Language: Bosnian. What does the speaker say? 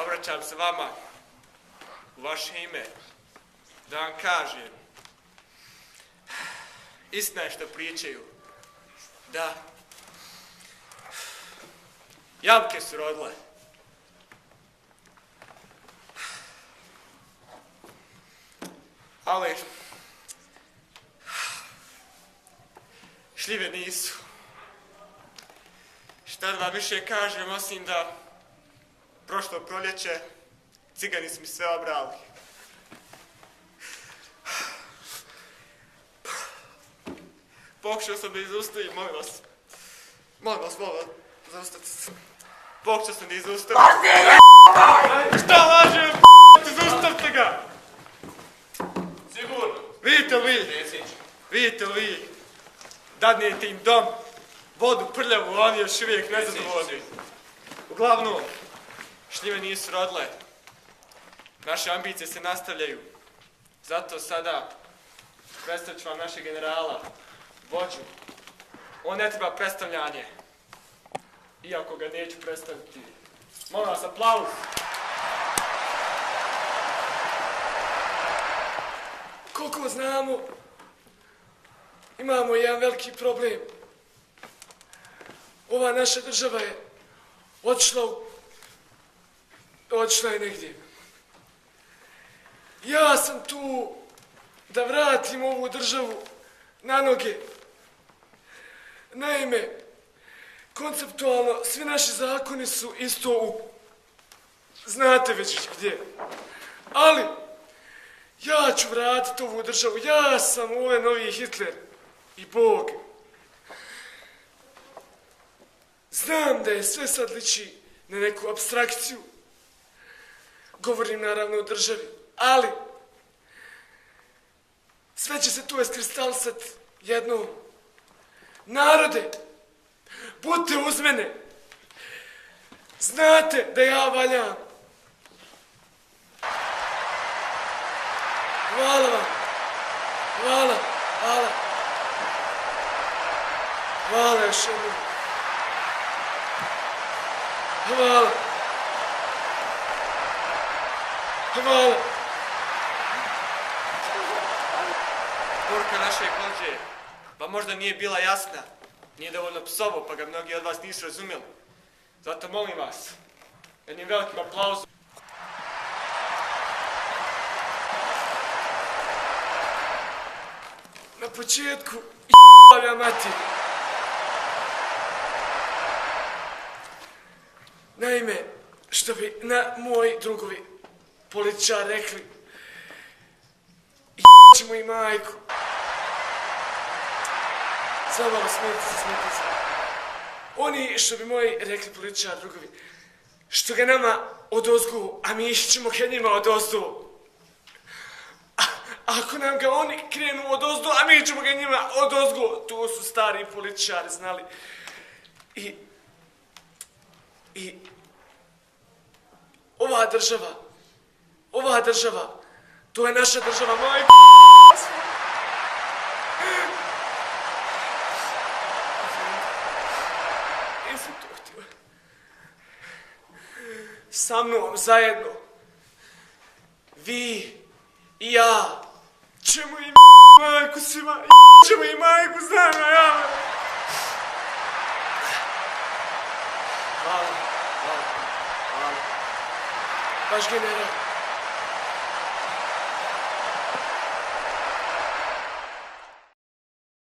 obraćam se vama u vaše ime da vam kažem, istina je što pričaju, da jabuke su rodile. Ali šljive nisu. Šta da vam više kažem, osim da prošlo proljeće cigani su mi sve obrali. Pokušao sam da izustavim, molim vas, zaustavite se. Pokušao sam da izustavim. Šta lažem, zaustavite ga! Sigurno. Vidite li vi, dadnijete im dom, vodu prljavu, oni još uvijek nezadovoljni. Uglavnom, šljive nisu rodile, naše ambicije se nastavljaju, zato sada predstavit ću vam našeg generala, vođu. On ne treba predstavljanje, iako ga neću predstaviti. Molim vas, aplauz! Koliko znamo, imamo jedan veliki problem. Ova naša država je otišla je negdje. Ja sam tu da vratim ovu državu na noge. Naime, konceptualno, svi naši zakoni su isto znate već gdje. Ali, ja ću vratiti ovu državu, ja sam ovaj novi Hitler i Bog. Znam da je sve sad liči na neku apstrakciju, govorim naravno o državi, ali sve će se tu iskristalisat jednom. Narode, budite uz mene, znate da ja valjam. Hvala vam. Hvala još jednom. Hvala. Poruka našeg vođe pa možda nije bila jasna, nije dovoljno psovo, pa ga mnogi od vas nisu razumjeli. Zato molim vas, jednim velikim aplauzom. Na početku, ja mati. Naime, što bi moji drugovi političari rekli, ćemo i majku. Samo malo smijete se. Oni, što bi moji rekli političari drugovi, što ga nama odozgu, a mi ćemo ka njima odozdu. Ako nam ga oni krenu odozdu, a mi ćemo ga njima odozgu. To su stari političari znali. I ova država, to je naša država, majko. Nisam to htio. Sa mnom zajedno, vi i ja, ćemo i majku svima, ćemo i majku zajedno, ja. Hvala. Vaš general.